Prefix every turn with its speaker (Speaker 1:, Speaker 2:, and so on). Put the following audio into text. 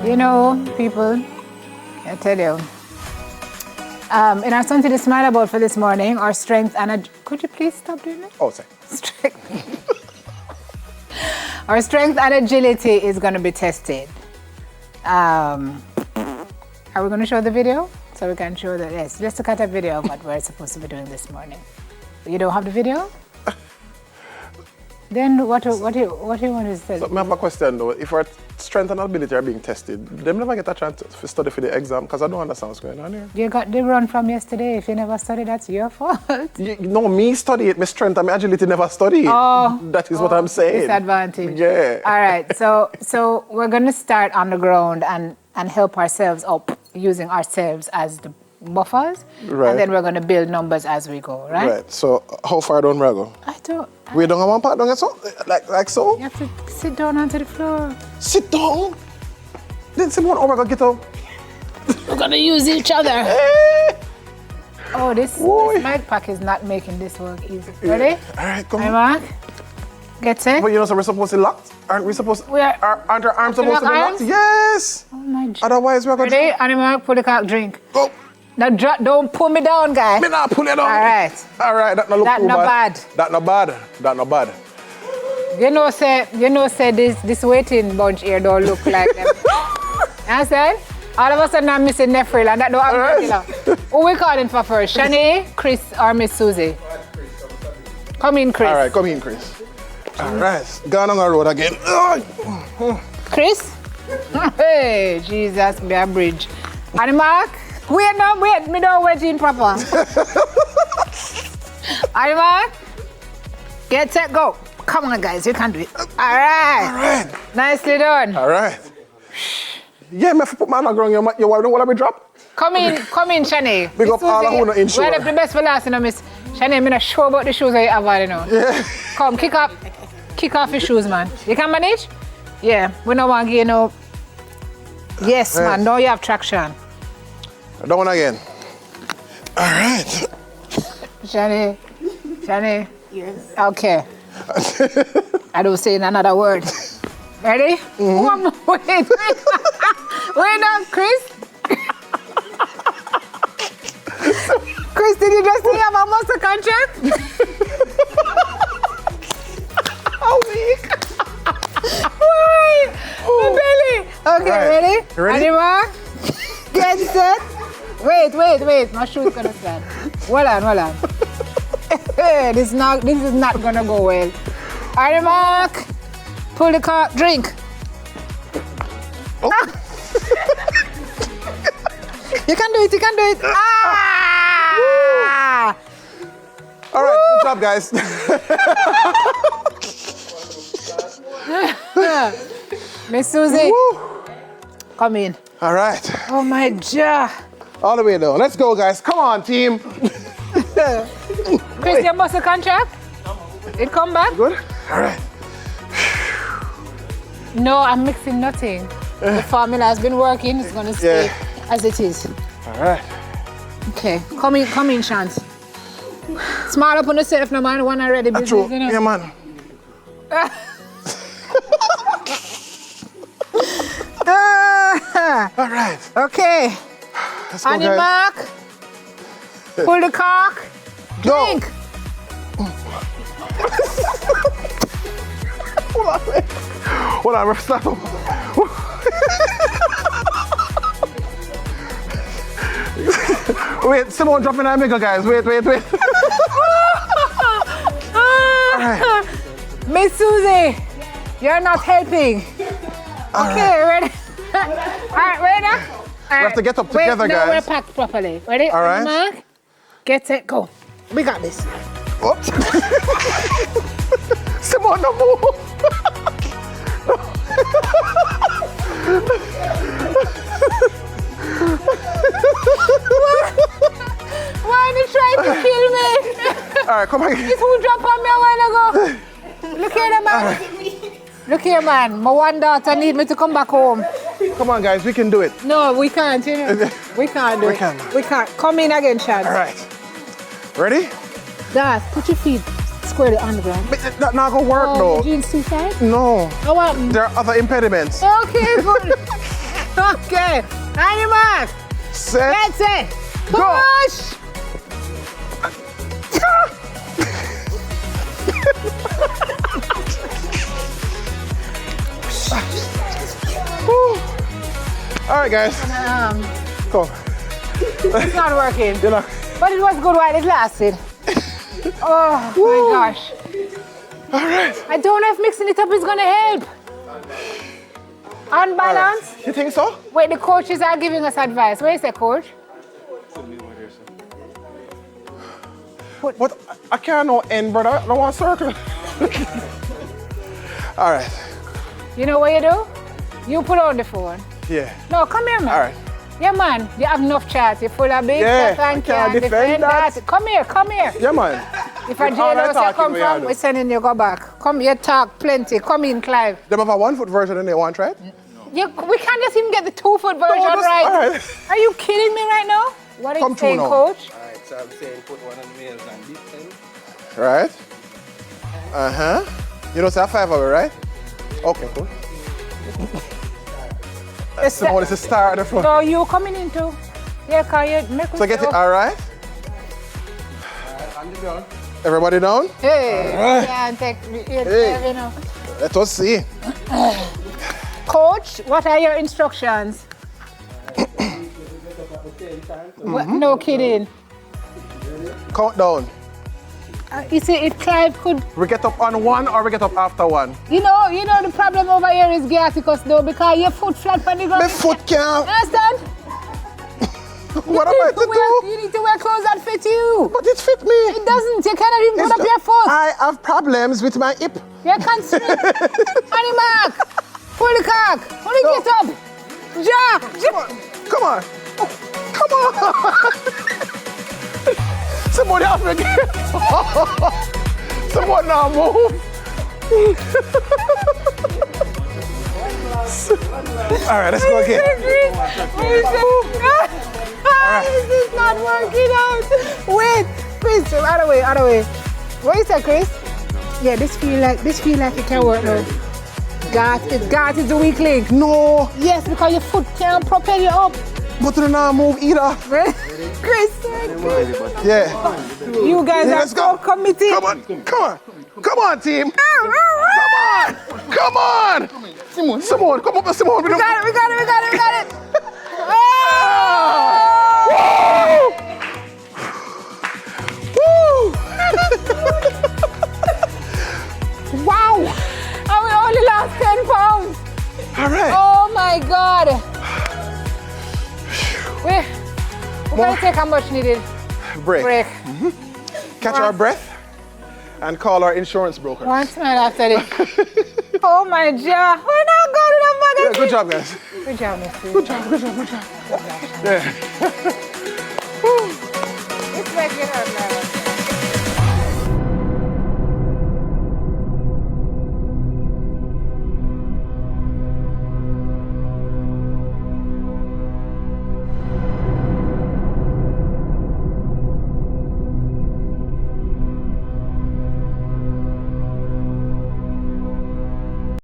Speaker 1: You know, people, I tell you, and our something to smile about for this morning, our strength and could you please stop doing that?
Speaker 2: Oh, sorry.
Speaker 1: Our strength and agility is going to be tested. Are we going to show the video? So we can show that, yes, let's look at a video of what we're supposed to be doing this morning. You don't have the video? Then what do you want to say?
Speaker 2: So I have a question though. If our strength and ability are being tested, them never get a chance to study for the exam because I don't understand what's going on here.
Speaker 1: You got the run from yesterday. If you never studied, that's your fault.
Speaker 2: No, me study it. My strength and my agility never study it.
Speaker 1: Oh,
Speaker 2: that is what I'm saying.
Speaker 1: Disadvantage.
Speaker 2: Yeah.
Speaker 1: All right. So we're going to start on the ground and help ourselves up using ourselves as the buffers.
Speaker 2: Right.
Speaker 1: And then we're going to build numbers as we go, right?
Speaker 2: Right. So how far down we go?
Speaker 1: I don't.
Speaker 2: We don't have one part down so? Like so?
Speaker 1: You have to sit down onto the floor.
Speaker 2: Sit down? Then someone over go get up.
Speaker 1: We're going to use each other. Oh, this mic pack is not making this work easy. Ready?
Speaker 2: All right, come on.
Speaker 1: Mark. Get set.
Speaker 2: But you know, so we're supposed to lock? Aren't we supposed to? Aren't our arms supposed to be locked?
Speaker 1: arms?
Speaker 2: Yes.
Speaker 1: Oh my God.
Speaker 2: Otherwise, we're going to.
Speaker 1: Ready? Animal, pull the cock, drink.
Speaker 2: Go.
Speaker 1: Now don't pull me down, guy.
Speaker 2: Me not pull it down.
Speaker 1: All right.
Speaker 2: All right, that no look
Speaker 1: That
Speaker 2: too
Speaker 1: not bad.
Speaker 2: That not bad. That not bad.
Speaker 1: You know, say this waiting bunch here don't look like them. You understand? All of a sudden I'm missing Nefril and that don't happen regular. Who we calling for first? Shani, Chris, or Miss Susie? Come in, Chris.
Speaker 2: All right, come in, Chris. All right, gone on the road again.
Speaker 1: Chris? Hey, Jesus, be a bridge. And Mark? Wait, me don't wait in proper. And Mark? Get set, go. Come on, guys, you can do it. All right.
Speaker 2: All right.
Speaker 1: Nicely done.
Speaker 2: All right. Yeah, me put my hand on ground. Your wife don't want me drop.
Speaker 1: Come in, Shani.
Speaker 2: Big up all who not insure.
Speaker 1: We have the best for last, you know, Miss Shani. I'm not sure about the shoes that you have on, you know.
Speaker 2: Yeah.
Speaker 1: Come, kick off your shoes, man. You can manage? Yeah, we don't want to get no. Yes, man, now you have traction.
Speaker 2: That one again. All right.
Speaker 1: Shani.
Speaker 3: Yes.
Speaker 1: Okay. I don't say another word. Ready? One more. Wait now, Chris. Chris, did you just say you have a muscle contract?
Speaker 2: How weak.
Speaker 1: Why? My belly. Okay,
Speaker 2: Right.
Speaker 1: ready?
Speaker 2: Ready?
Speaker 1: Animal. Get set. Wait. My shoe's gonna stand. Hold on. Hey, this is not gonna go well. Alright, Mark. Pull the car. Drink.
Speaker 2: Oh.
Speaker 1: You can do it. Ah!
Speaker 2: All right, good job, guys.
Speaker 1: Miss Susie,
Speaker 2: Woo.
Speaker 1: come in.
Speaker 2: All right.
Speaker 1: Oh my jaw.
Speaker 2: All the way down. Let's go, guys. Come on, team.
Speaker 1: Chris, your muscle contract? It come back?
Speaker 2: Good? All right.
Speaker 1: No, I'm mixing nothing. The formula has been working. It's gonna stay as it is.
Speaker 2: All right.
Speaker 1: Okay, come in, Chance. Smile up on yourself, no man. One already busy,
Speaker 2: True.
Speaker 1: you know.
Speaker 2: Yeah, man. All right.
Speaker 1: Okay.
Speaker 2: Let's go,
Speaker 1: On your
Speaker 2: guys.
Speaker 1: mark. Pull the cock.
Speaker 2: Go.
Speaker 1: Drink.
Speaker 2: Hold on, stop. Wait, someone dropping that mega, guys. Wait. All right.
Speaker 1: Miss Susie, you're not helping. Okay, ready? All right, ready now?
Speaker 2: We have to get up together,
Speaker 1: Wait,
Speaker 2: guys.
Speaker 1: No, we're packed properly. Ready?
Speaker 2: All right.
Speaker 1: Mark, get set, go. We got this.
Speaker 2: Oops. Someone no move.
Speaker 1: Why are you trying to kill me?
Speaker 2: All right, come on.
Speaker 1: This who dropped on me a while ago. Look here, man. Look here, man. My one daughter need me to come back home.
Speaker 2: Come on, guys. We can do it.
Speaker 1: No, we can't, you know. We can't do it. We can't. Come in again, Chad.
Speaker 2: All right. Ready?
Speaker 1: Dad, put your feet squarely on the ground.
Speaker 2: But that's not going to work,
Speaker 1: Oh,
Speaker 2: though.
Speaker 1: your jeans too tight?
Speaker 2: No.
Speaker 1: Oh, what?
Speaker 2: There are other impediments.
Speaker 1: Okay, good. Okay. On your mark.
Speaker 2: Set.
Speaker 1: That's it.
Speaker 2: Go.
Speaker 1: Push.
Speaker 2: All right, guys. Come.
Speaker 1: It's not working.
Speaker 2: You know.
Speaker 1: But it was good while it lasted. Oh my gosh.
Speaker 2: All right.
Speaker 1: I don't know if mixing it up is gonna help. On balance.
Speaker 2: Right. You think so?
Speaker 1: Wait, the coaches are giving us advice. Where is the coach?
Speaker 2: But I can't know end, brother. I don't want circle. All right.
Speaker 1: You know what you do? You put on the phone.
Speaker 2: Yeah.
Speaker 1: No, come here, man.
Speaker 2: All right.
Speaker 1: Yeah, man. You have enough chats. You're full of big
Speaker 2: Yeah,
Speaker 1: stuff and
Speaker 2: I can't
Speaker 1: can
Speaker 2: defend that.
Speaker 1: Come here, come here.
Speaker 2: Yeah, man.
Speaker 1: If a
Speaker 2: All that
Speaker 1: jailhouse you
Speaker 2: talking
Speaker 1: come
Speaker 2: we
Speaker 1: from,
Speaker 2: are
Speaker 1: we're sending you go back. Come here, talk plenty. Come in, Clive.
Speaker 2: Them have a 1 foot version and they want, right?
Speaker 1: We can't just even get the 2 foot version
Speaker 2: just-
Speaker 1: right.
Speaker 2: all right.
Speaker 1: Are you kidding me right now? What are
Speaker 2: Come
Speaker 1: you
Speaker 2: through
Speaker 1: saying,
Speaker 2: now.
Speaker 1: coach?
Speaker 4: Alright, so I'm saying put one on the males and this thing.
Speaker 2: Right? Uh-huh. You don't say a 5 hour, right? Okay, cool. Simone is a star at the front.
Speaker 1: So you coming into? Yeah, can you make
Speaker 2: So get it, all right?
Speaker 4: On the ground.
Speaker 2: Everybody down?
Speaker 1: Hey,
Speaker 2: Alright.
Speaker 1: yeah, take
Speaker 2: Hey.
Speaker 1: you know.
Speaker 2: Let us see.
Speaker 1: Coach, what are your instructions? What, no kidding.
Speaker 2: Countdown.
Speaker 1: You see, if Clive could,
Speaker 2: We get up on 1 or we get up after 1?
Speaker 1: you know, the problem over here is Gaticus though, because your foot flat on the ground.
Speaker 2: My foot can't.
Speaker 1: Understand?
Speaker 2: What am I to do?
Speaker 1: You need to wear clothes that fit you.
Speaker 2: But it fit me.
Speaker 1: It doesn't. You cannot even put up your foot.
Speaker 2: I have problems with my hip.
Speaker 1: You can't strip. Honey Mark, pull the cock. Pull the get up. Ja.
Speaker 2: Come on. Come on. Somebody have to get Someone now move. All right, let's go again.
Speaker 1: This is not working out. Wait, Chris, other way. What is that, Chris? Yeah, this feel like it can work now. God is the weak link.
Speaker 2: No,
Speaker 1: Yes, because your foot can't propel you up.
Speaker 2: but you don't move either.
Speaker 1: Chris,
Speaker 2: Yeah.
Speaker 1: you guys
Speaker 2: Yeah,
Speaker 1: are
Speaker 2: let's
Speaker 1: so
Speaker 2: go.
Speaker 1: committed.
Speaker 2: Come on, team. Come on. Simone, come up, Simone.
Speaker 1: We got it. Oh!
Speaker 2: Woo! Wow.
Speaker 1: And we only lost 10 pounds.
Speaker 2: All right.
Speaker 1: Oh my God. We're going to take a much needed break.
Speaker 2: Catch our breath and call our insurance broker.
Speaker 1: One smile after this. Oh my God. We're not going to the
Speaker 2: Yeah, good job, guys.
Speaker 1: Good job, Mr.
Speaker 2: Good job. Yeah.